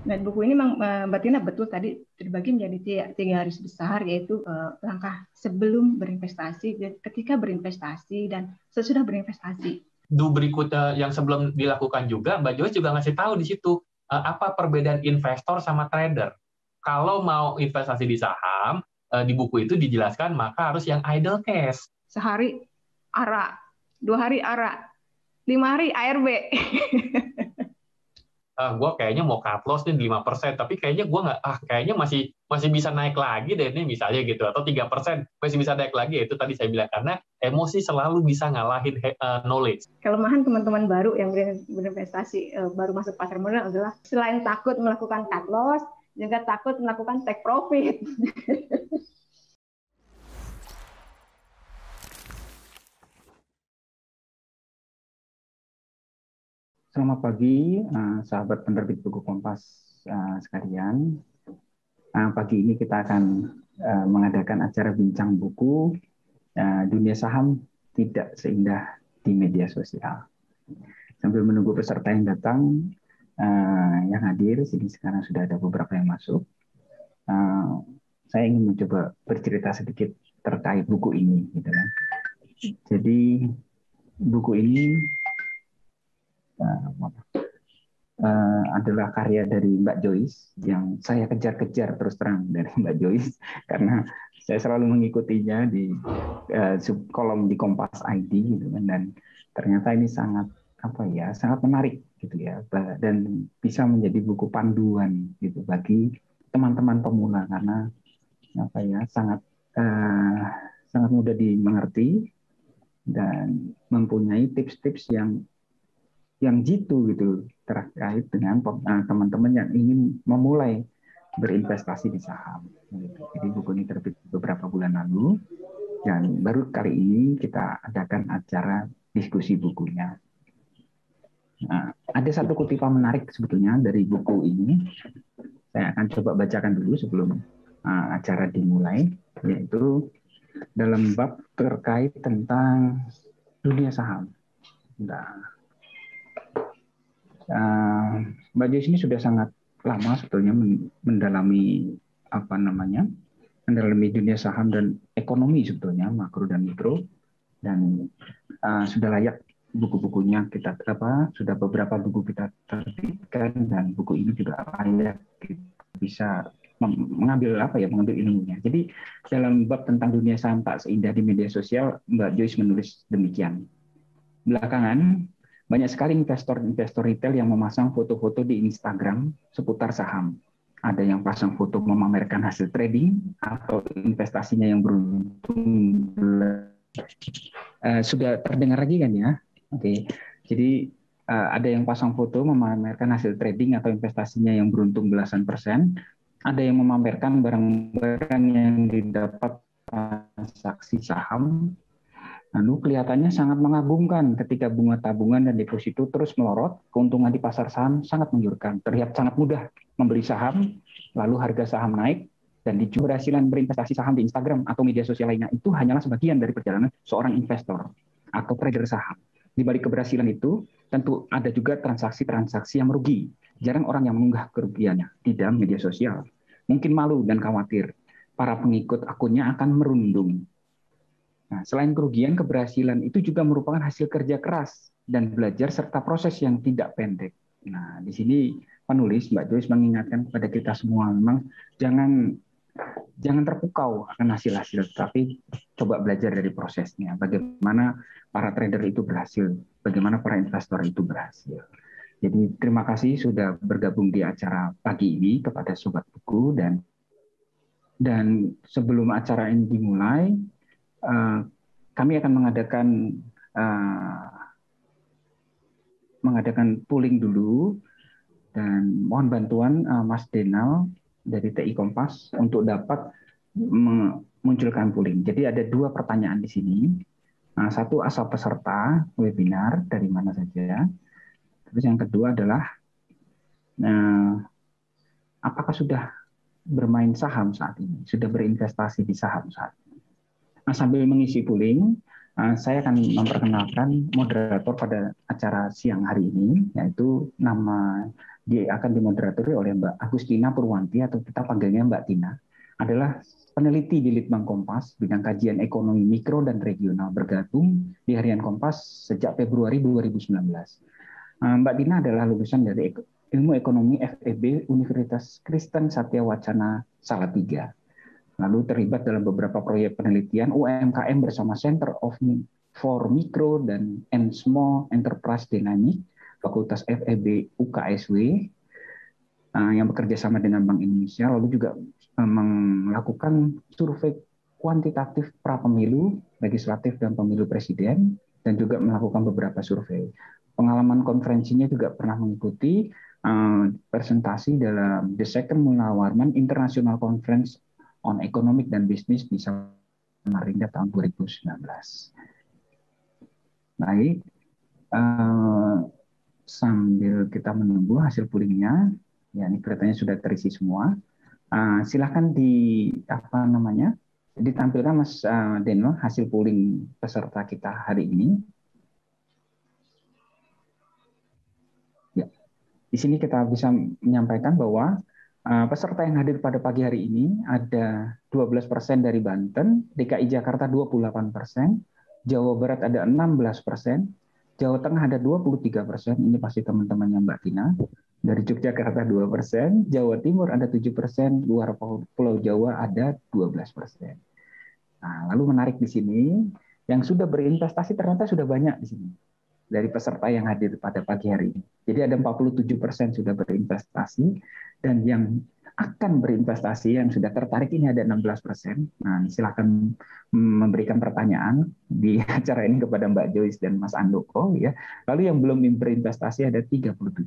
Nah, buku ini memang Mbak Tina betul tadi terbagi menjadi tiga garis besar, yaitu langkah sebelum berinvestasi, ketika berinvestasi, dan sesudah berinvestasi. Berikutnya yang sebelum dilakukan juga, Mbak Joyce juga ngasih tahu di situ apa perbedaan investor sama trader. Kalau mau investasi di saham, di buku itu dijelaskan maka harus yang idle cash. Sehari ARA, 2 hari ARA, 5 hari ARB. Gue kayaknya mau cut loss nih 5%, tapi kayaknya gue nggak, kayaknya masih bisa naik lagi deh nih misalnya gitu, atau 3% masih bisa naik lagi. Itu tadi saya bilang, karena emosi selalu bisa ngalahin knowledge. Kelemahan teman-teman baru yang berinvestasi baru masuk pasar modal adalah selain takut melakukan cut loss, juga takut melakukan take profit. Selamat pagi, sahabat penerbit buku Kompas sekalian. Pagi ini kita akan mengadakan acara bincang buku Dunia Saham Tidak Seindah di Media Sosial. Sambil menunggu peserta yang datang, yang hadir, sini sekarang sudah ada beberapa yang masuk. Saya ingin mencoba bercerita sedikit terkait buku ini, gitu kan. Jadi buku ini adalah karya dari Mbak Joyce yang saya kejar-kejar terus terang dari Mbak Joyce karena saya selalu mengikutinya di kolom di Kompas ID gitu kan, dan ternyata ini sangat sangat menarik gitu ya, dan bisa menjadi buku panduan gitu bagi teman-teman pemula karena sangat sangat mudah dimengerti dan mempunyai tips-tips yang jitu gitu terkait dengan teman-teman yang ingin memulai berinvestasi di saham. Jadi buku ini terbit beberapa bulan lalu dan baru kali ini kita adakan acara diskusi bukunya. Nah, ada satu kutipan menarik sebetulnya dari buku ini. Saya akan coba bacakan dulu sebelum acara dimulai, yaitu dalam bab terkait tentang dunia saham. Nah, Mbak Joyce ini sudah sangat lama sebetulnya mendalami mendalami dunia saham dan ekonomi sebetulnya, makro dan mikro, dan sudah layak buku-bukunya kita sudah beberapa buku kita terbitkan, dan buku ini juga layak bisa mengambil ilmunya. Jadi dalam bab tentang dunia saham tak seindah di media sosial, Mbak Joyce menulis demikian. Belakangan banyak sekali investor retail yang memasang foto-foto di Instagram seputar saham. Ada yang pasang foto memamerkan hasil trading atau investasinya yang beruntung. Sudah terdengar lagi kan ya? Oke. Jadi ada yang pasang foto memamerkan hasil trading atau investasinya yang beruntung belasan persen. Ada yang memamerkan barang-barang yang didapat transaksi saham. Lalu kelihatannya sangat mengagumkan ketika bunga tabungan dan deposito terus melorot, keuntungan di pasar saham sangat menggiurkan. Terlihat sangat mudah membeli saham, lalu harga saham naik, dan keberhasilan berinvestasi saham di Instagram atau media sosial lainnya itu hanyalah sebagian dari perjalanan seorang investor atau trader saham. Di balik keberhasilan itu, tentu ada juga transaksi-transaksi yang merugi. Jarang orang yang mengunggah kerugiannya di dalam media sosial. Mungkin malu dan khawatir, para pengikut akunnya akan merundung. Nah, selain kerugian, keberhasilan itu juga merupakan hasil kerja keras dan belajar serta proses yang tidak pendek. Nah, di sini penulis Mbak Joyce mengingatkan kepada kita semua, memang jangan terpukau akan hasil-hasil, tapi coba belajar dari prosesnya. Bagaimana para trader itu berhasil, bagaimana para investor itu berhasil. Jadi terima kasih sudah bergabung di acara pagi ini kepada Sobat Buku, dan sebelum acara ini dimulai, kami akan mengadakan polling dulu, dan mohon bantuan Mas Denal dari TI Kompas untuk dapat memunculkan polling. Jadi ada 2 pertanyaan di sini. Satu, asal peserta webinar dari mana saja. Terus yang kedua adalah apakah sudah bermain saham saat ini, sudah berinvestasi di saham saat ini. Sambil mengisi polling, saya akan memperkenalkan moderator pada acara siang hari ini, yaitu nama Dia akan dimoderatori oleh Mbak Agustina Purwanti atau kita panggilnya Mbak Tina, adalah peneliti di Litbang Kompas bidang kajian ekonomi mikro dan regional, bergabung di Harian Kompas sejak Februari 2019. Mbak Tina adalah lulusan dari Ilmu Ekonomi FEB Universitas Kristen Satya Wacana Salatiga. Lalu terlibat dalam beberapa proyek penelitian UMKM bersama Center for Micro and Small Enterprise Dynamics Fakultas FEB UKSW yang bekerja sama dengan Bank Indonesia, lalu juga melakukan survei kuantitatif pra-pemilu, legislatif dan pemilu presiden, dan juga melakukan beberapa survei. Pengalaman konferensinya juga pernah mengikuti presentasi dalam The Second Munawwarman International Conference on Economic dan Business di Samarinda tahun 2019. Baik, sambil kita menunggu hasil poolingnya, ya ini kelihatannya sudah terisi semua. Silahkan ditampilkan Mas Deno hasil pooling peserta kita hari ini. Ya, di sini kita bisa menyampaikan bahwa peserta yang hadir pada pagi hari ini ada 12% dari Banten, DKI Jakarta 28%, Jawa Barat ada 16%, Jawa Tengah ada 23%, ini pasti teman-temannya Mbak Tina. Dari Yogyakarta 2%, Jawa Timur ada 7%, luar Pulau Jawa ada 12%. Nah, lalu menarik di sini, yang sudah berinvestasi ternyata sudah banyak di sini dari peserta yang hadir pada pagi hari ini. Jadi ada 47% sudah berinvestasi, dan yang akan berinvestasi yang sudah tertarik ini ada 16%. Nah, silakan memberikan pertanyaan di acara ini kepada Mbak Joyce dan Mas Andoko ya. Lalu yang belum berinvestasi ada 37%.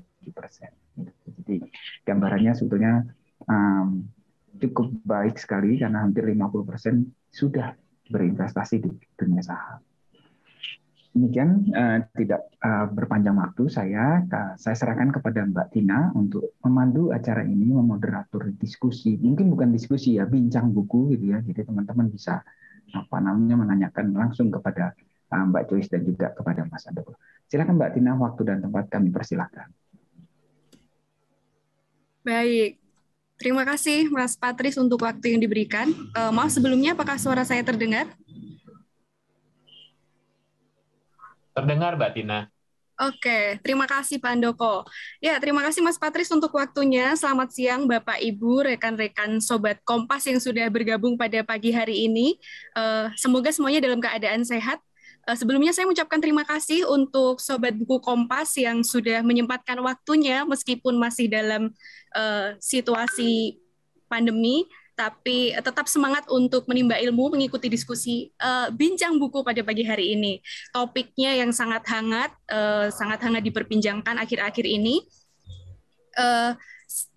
Jadi gambarannya sebetulnya cukup baik sekali karena hampir 50% sudah berinvestasi di dunia saham. Demikian, tidak berpanjang waktu, saya serahkan kepada Mbak Tina untuk memandu acara ini, memoderator diskusi. Mungkin bukan diskusi ya, bincang buku gitu ya. Jadi teman-teman bisa menanyakan langsung kepada Mbak Joyce dan juga kepada Mas Andoko. Silakan Mbak Tina, waktu dan tempat kami persilakan. Baik. Terima kasih Mas Patris untuk waktu yang diberikan. Maaf sebelumnya, apakah suara saya terdengar? Terdengar, Mbak Tina. Oke, terima kasih Pak Andoko. Ya, terima kasih Mas Patris untuk waktunya. Selamat siang Bapak Ibu, rekan-rekan Sobat Kompas yang sudah bergabung pada pagi hari ini. Semoga semuanya dalam keadaan sehat. Sebelumnya saya mengucapkan terima kasih untuk Sobat Buku Kompas yang sudah menyempatkan waktunya meskipun masih dalam situasi pandemi, tapi tetap semangat untuk menimba ilmu, mengikuti diskusi bincang buku pada pagi hari ini. Topiknya yang sangat hangat diperbincangkan akhir-akhir ini.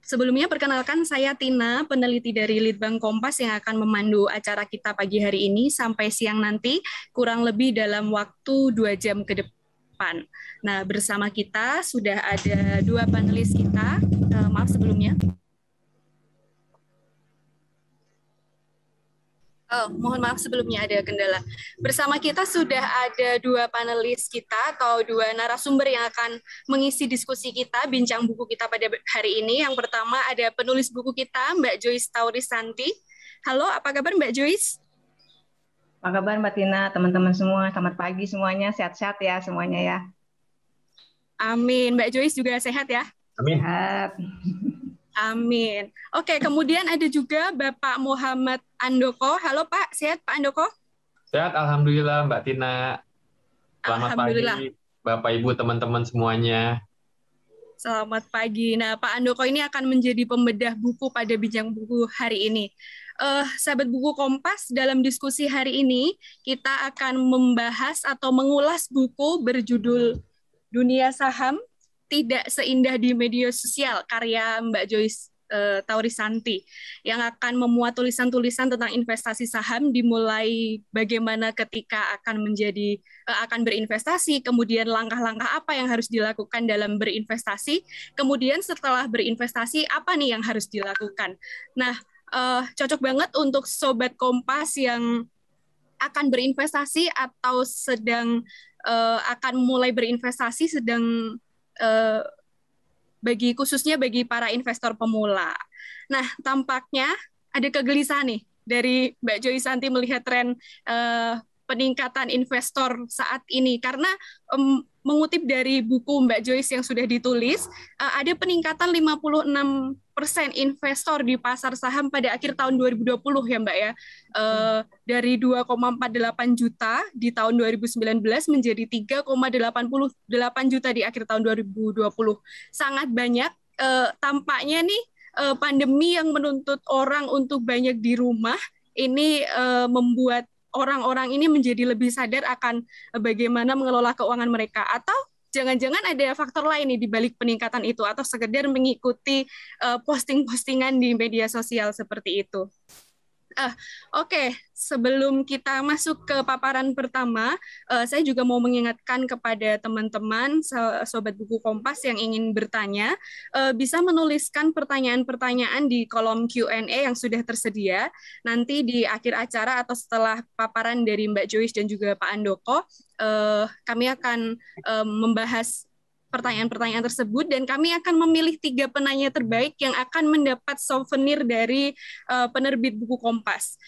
Sebelumnya perkenalkan saya Tina, peneliti dari Litbang Kompas yang akan memandu acara kita pagi hari ini sampai siang nanti, kurang lebih dalam waktu 2 jam ke depan. Nah, bersama kita sudah ada 2 panelis kita. Maaf sebelumnya. Mohon maaf sebelumnya ada kendala. Bersama kita sudah ada 2 panelis kita atau 2 narasumber yang akan mengisi diskusi kita, bincang buku kita pada hari ini. Yang pertama ada penulis buku kita, Mbak Joyce Taurisanti. Halo, apa kabar Mbak Joyce? Apa kabar Mbak Tina, teman-teman semua? Selamat pagi semuanya, sehat-sehat ya semuanya ya. Amin. Mbak Joyce juga sehat ya? Amin. Sehat. Amin. Oke, kemudian ada juga Bapak Muhammad Andoko. Halo Pak, sehat Pak Andoko? Sehat, Alhamdulillah Mbak Tina. Selamat pagi Bapak Ibu teman-teman semuanya. Selamat pagi. Nah, Pak Andoko ini akan menjadi pembedah buku pada bincang buku hari ini. Sahabat Buku Kompas, dalam diskusi hari ini kita akan membahas atau mengulas buku berjudul Dunia Saham Tidak Seindah di Media Sosial, karya Mbak Joyce Taurisanti, yang akan memuat tulisan-tulisan tentang investasi saham, dimulai bagaimana ketika akan berinvestasi, kemudian langkah-langkah apa yang harus dilakukan dalam berinvestasi, kemudian setelah berinvestasi apa nih yang harus dilakukan. Nah, cocok banget untuk Sobat Kompas yang akan berinvestasi atau sedang akan mulai berinvestasi, sedang khususnya bagi para investor pemula. Nah, tampaknya ada kegelisahan nih dari Mbak Joy Santi melihat tren peningkatan investor saat ini, karena mengutip dari buku Mbak Joyce yang sudah ditulis, ada peningkatan 56% investor di pasar saham pada akhir tahun 2020 ya Mbak ya, dari 2,48 juta di tahun 2019 menjadi 3,88 juta di akhir tahun 2020. Sangat banyak, tampaknya nih pandemi yang menuntut orang untuk banyak di rumah ini membuat orang-orang ini menjadi lebih sadar akan bagaimana mengelola keuangan mereka, atau jangan-jangan ada faktor lain nih di balik peningkatan itu, atau sekedar mengikuti posting-postingan di media sosial seperti itu. Oke, sebelum kita masuk ke paparan pertama, saya juga mau mengingatkan kepada teman-teman Sobat Buku Kompas yang ingin bertanya, bisa menuliskan pertanyaan-pertanyaan di kolom Q&A yang sudah tersedia. Nanti di akhir acara atau setelah paparan dari Mbak Joyce dan juga Pak Andoko, kami akan membahas pertanyaan-pertanyaan tersebut, dan kami akan memilih 3 penanya terbaik yang akan mendapat souvenir dari penerbit Buku Kompas.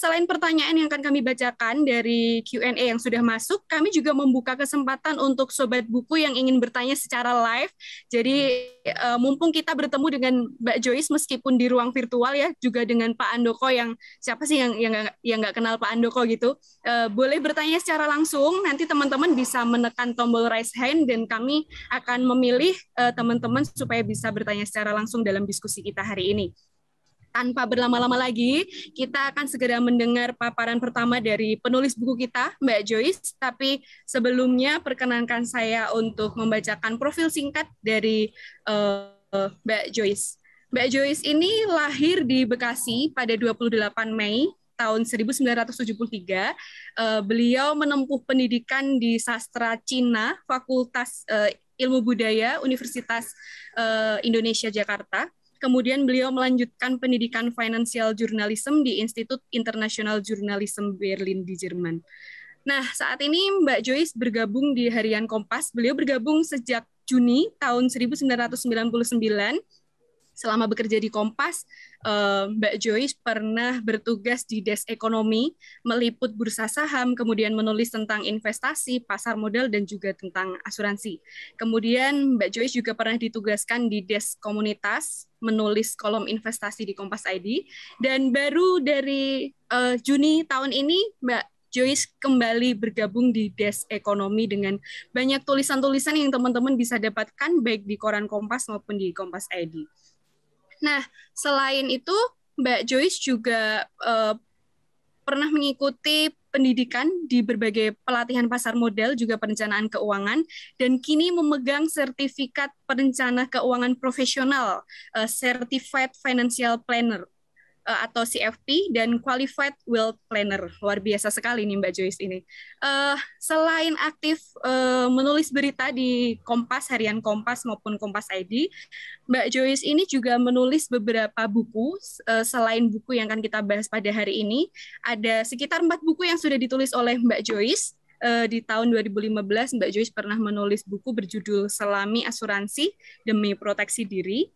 Selain pertanyaan yang akan kami bacakan dari Q&A yang sudah masuk, kami juga membuka kesempatan untuk Sobat Buku yang ingin bertanya secara live. Jadi mumpung kita bertemu dengan Mbak Joyce meskipun di ruang virtual ya, juga dengan Pak Andoko yang siapa sih yang nggak kenal Pak Andoko gitu, boleh bertanya secara langsung. Nanti teman-teman bisa menekan tombol raise hand dan kami akan memilih teman-teman supaya bisa bertanya secara langsung dalam diskusi kita hari ini. Tanpa berlama-lama lagi, kita akan segera mendengar paparan pertama dari penulis buku kita, Mbak Joyce. Tapi sebelumnya perkenankan saya untuk membacakan profil singkat dari Mbak Joyce. Mbak Joyce ini lahir di Bekasi pada 28 Mei tahun 1973. Beliau menempuh pendidikan di sastra Cina, Fakultas Ilmu Budaya, Universitas Indonesia Jakarta. Kemudian beliau melanjutkan pendidikan Financial Journalism di Institut International Journalism Berlin di Jerman. Nah, saat ini Mbak Joyce bergabung di Harian Kompas. Beliau bergabung sejak Juni tahun 1999. Selama bekerja di Kompas, Mbak Joyce pernah bertugas di Desk Ekonomi, meliput bursa saham, kemudian menulis tentang investasi, pasar modal, dan juga tentang asuransi. Kemudian Mbak Joyce juga pernah ditugaskan di Desk Komunitas, menulis kolom investasi di Kompas ID, dan baru dari Juni tahun ini, Mbak Joyce kembali bergabung di Desk Ekonomi dengan banyak tulisan-tulisan yang teman-teman bisa dapatkan baik di koran Kompas maupun di Kompas ID. Nah, selain itu, Mbak Joyce juga pernah mengikuti pendidikan di berbagai pelatihan pasar modal, juga perencanaan keuangan, dan kini memegang sertifikat perencana keuangan profesional, Certified Financial Planner, atau CFP, dan Qualified Wealth Planner. Luar biasa sekali nih Mbak Joyce ini. Selain aktif menulis berita di Kompas, Harian Kompas maupun Kompas ID, Mbak Joyce ini juga menulis beberapa buku. Selain buku yang akan kita bahas pada hari ini, ada sekitar 4 buku yang sudah ditulis oleh Mbak Joyce. Di tahun 2015, Mbak Joyce pernah menulis buku berjudul Selami Asuransi Demi Proteksi Diri.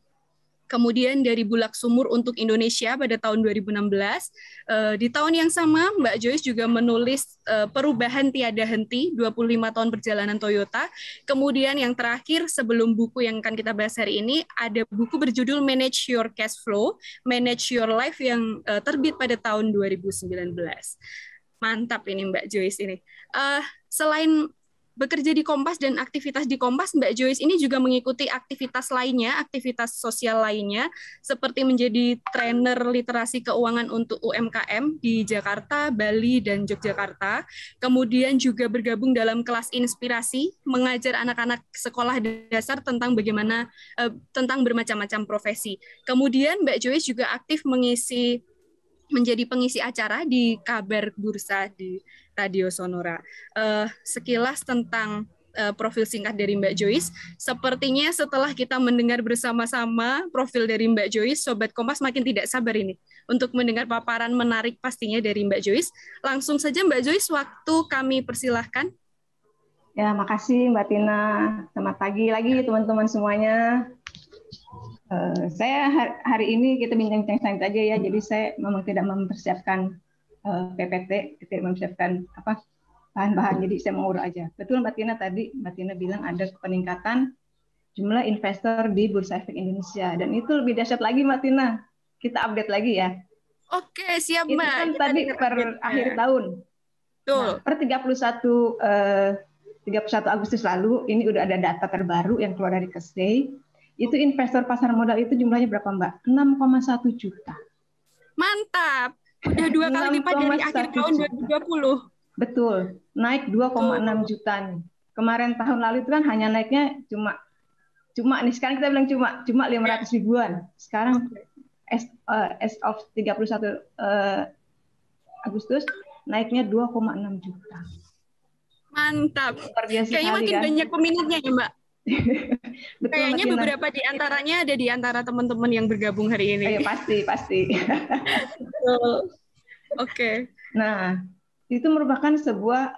Kemudian dari Bulak Sumur untuk Indonesia pada tahun 2016. Di tahun yang sama, Mbak Joyce juga menulis Perubahan Tiada Henti, 25 tahun perjalanan Toyota. Kemudian yang terakhir, sebelum buku yang akan kita bahas hari ini, ada buku berjudul Manage Your Cash Flow, Manage Your Life yang terbit pada tahun 2019. Mantap ini Mbak Joyce ini. Selain bekerja di Kompas dan aktivitas di Kompas, Mbak Joyce ini juga mengikuti aktivitas lainnya, aktivitas sosial lainnya, seperti menjadi trainer literasi keuangan untuk UMKM di Jakarta, Bali, dan Yogyakarta. Kemudian juga bergabung dalam kelas inspirasi, mengajar anak-anak sekolah dasar tentang bagaimana, tentang bermacam-macam profesi. Kemudian Mbak Joyce juga aktif menjadi pengisi acara di Kabar Bursa di Radio Sonora. Sekilas tentang profil singkat dari Mbak Joyce. Sepertinya setelah kita mendengar bersama-sama profil dari Mbak Joyce, Sobat Kompas makin tidak sabar ini untuk mendengar paparan menarik pastinya dari Mbak Joyce. Langsung saja Mbak Joyce, waktu kami persilahkan. Ya, makasih Mbak Tina. Selamat pagi lagi teman-teman semuanya. Saya hari ini kita bincang-bincang saja ya. Jadi saya memang tidak mempersiapkan PPT, tidak mempersiapkan bahan-bahan. Jadi saya mau urut aja. Betul Mbak Tina tadi, Mbak Tina bilang ada peningkatan jumlah investor di Bursa Efek Indonesia, dan itu lebih dahsyat lagi Mbak Tina. Kita update lagi ya. Oke, siap Itu Mbak. kan Kita tadi dengar per update-nya. akhir tahun. Betul. Nah, per 31 Agustus lalu, ini udah ada data terbaru yang keluar dari Kesei. Itu investor pasar modal itu jumlahnya berapa Mbak? 6,1 juta. Mantap. Udah 2 kali lipat dari akhir tahun 2020. Betul, naik 2,6 juta nih. Kemarin tahun lalu itu kan hanya naiknya cuma nih, sekarang kita bilang cuma 500 ribuan. Sekarang as of 31 Agustus naiknya 2,6 juta. Mantap. Kayaknya makin kan? banyak peminatnya ya Mbak. Betul, kayaknya beberapa di antaranya ada di antara teman-teman yang bergabung hari ini. Pasti. Oke. Nah, itu merupakan sebuah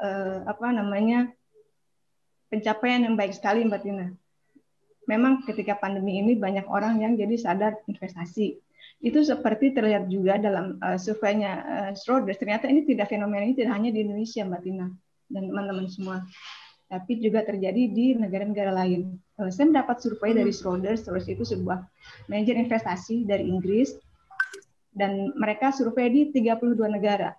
pencapaian yang baik sekali Mbak Tina. Memang ketika pandemi ini banyak orang yang jadi sadar investasi. Itu seperti terlihat juga dalam surveinya Schroders. Ternyata ini fenomena ini tidak hanya di Indonesia Mbak Tina dan teman-teman semua, tapi juga terjadi di negara-negara lain. Saya mendapat survei dari Schroders, itu sebuah manajer investasi dari Inggris, dan mereka survei di 32 negara.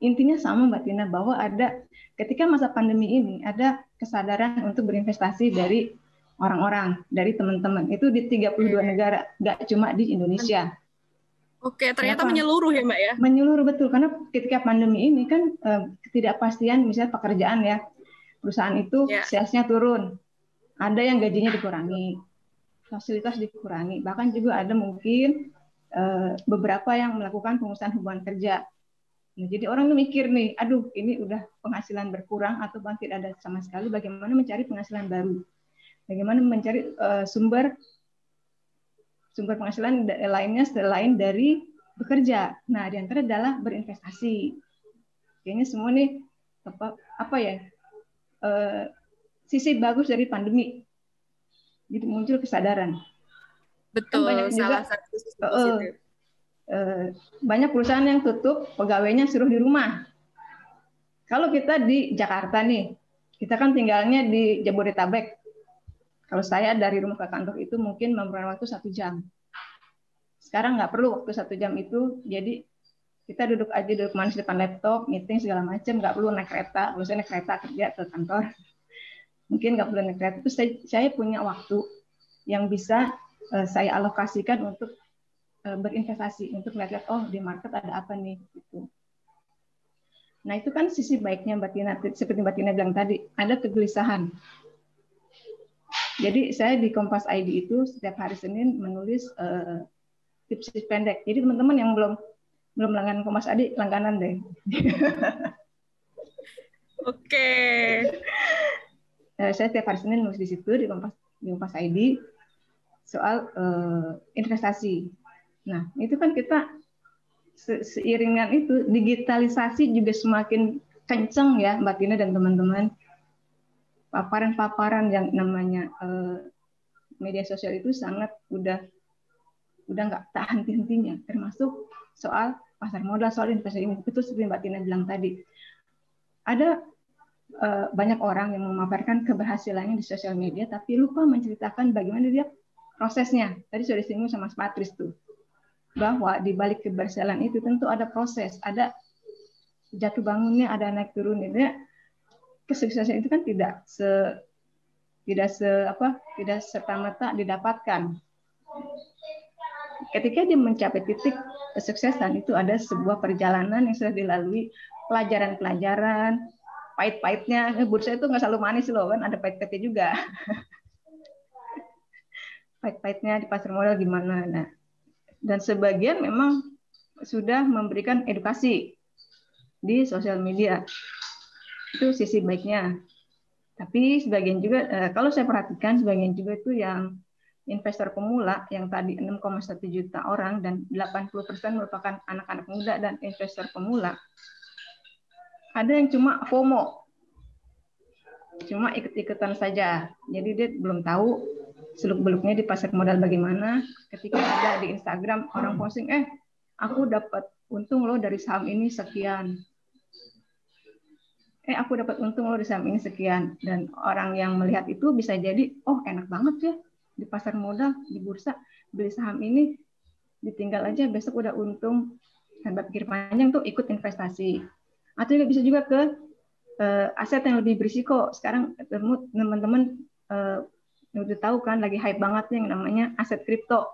Intinya sama Mbak Tina, bahwa ada ketika masa pandemi ini ada kesadaran untuk berinvestasi dari orang-orang, dari teman-teman. Itu di 32 negara, nggak cuma di Indonesia. Oke, ternyata menyeluruh ya Mbak ya? Menyeluruh, betul. Karena ketika pandemi ini kan ketidakpastian, misalnya pekerjaan ya, perusahaan itu salesnya turun, ada yang gajinya dikurangi, fasilitas dikurangi, bahkan juga ada mungkin beberapa yang melakukan pengusahaan hubungan kerja. Nah, jadi orang tuh mikir nih, aduh ini udah penghasilan berkurang atau bahkan tidak ada sama sekali, bagaimana mencari penghasilan baru, bagaimana mencari sumber penghasilan lainnya selain dari bekerja. Nah, di antara adalah berinvestasi. Kayaknya semua nih sisi bagus dari pandemi. Jadi muncul kesadaran. Betul, kan banyak juga salah satu sisi positif. Banyak perusahaan yang tutup, pegawainya suruh di rumah. Kalau kita di Jakarta nih, kita kan tinggalnya di Jabodetabek. Kalau saya dari rumah ke kantor itu mungkin memerlukan waktu 1 jam. Sekarang nggak perlu waktu 1 jam itu, jadi kita duduk manis depan laptop, meeting segala macam, nggak perlu naik kereta. Kalau saya naik kereta kerja ke kantor, mungkin nggak perlu naik kereta. Itu saya punya waktu yang bisa saya alokasikan untuk berinvestasi, untuk melihat di market ada apa nih gitu. Nah, itu kan sisi baiknya Mbak Tina, seperti Mbak Tina bilang tadi, ada kegelisahan. Jadi saya di Kompas ID itu setiap hari Senin menulis tips-tips pendek. Jadi teman-teman yang belum langganan Kompas ID, langganan deh. Oke. Saya setiap hari Senin nulis di situ di Kompas ID soal investasi. Nah, itu kan kita seiringan itu digitalisasi juga semakin kencang ya Mbak Tina dan teman-teman. Paparan-paparan yang namanya media sosial itu sangat udah nggak tak henti-hentinya, termasuk soal pasar modal, soal investasi ini. Itu seperti Mbak Tina bilang tadi. Ada banyak orang yang memaparkan keberhasilannya di sosial media, tapi lupa menceritakan bagaimana dia prosesnya. Tadi sudah disinggung sama Patris tuh, bahwa di balik keberhasilan itu tentu ada proses, ada jatuh bangunnya, ada naik turunnya. Kesuksesan itu kan tidak serta-merta didapatkan. Ketika dia mencapai titik kesuksesan, itu ada sebuah perjalanan yang sudah dilalui, pelajaran-pelajaran, pahit-pahitnya. Bursa itu nggak selalu manis loh, kan ada pahit-pahitnya juga. Pahit-pahitnya di pasar modal gimana. Nah, dan sebagian memang sudah memberikan edukasi di sosial media. Itu sisi baiknya. Tapi sebagian juga, kalau saya perhatikan, sebagian juga itu yang investor pemula, yang tadi 6,1 juta orang dan 80% merupakan anak-anak muda dan investor pemula. Ada yang cuma FOMO, cuma ikut-ikutan saja. Jadi dia belum tahu seluk-beluknya di pasar modal bagaimana. Ketika ada di Instagram orang posting, aku dapat untung loh dari saham ini sekian. Aku dapat untung loh di saham ini sekian. Dan orang yang melihat itu bisa jadi, oh enak banget ya di pasar modal, di bursa, beli saham ini, ditinggal aja besok udah untung, tanpa pikir panjang tuh ikut investasi. Atau juga bisa juga ke aset yang lebih berisiko. Sekarang teman-teman udah tahu kan lagi hype banget yang namanya aset kripto.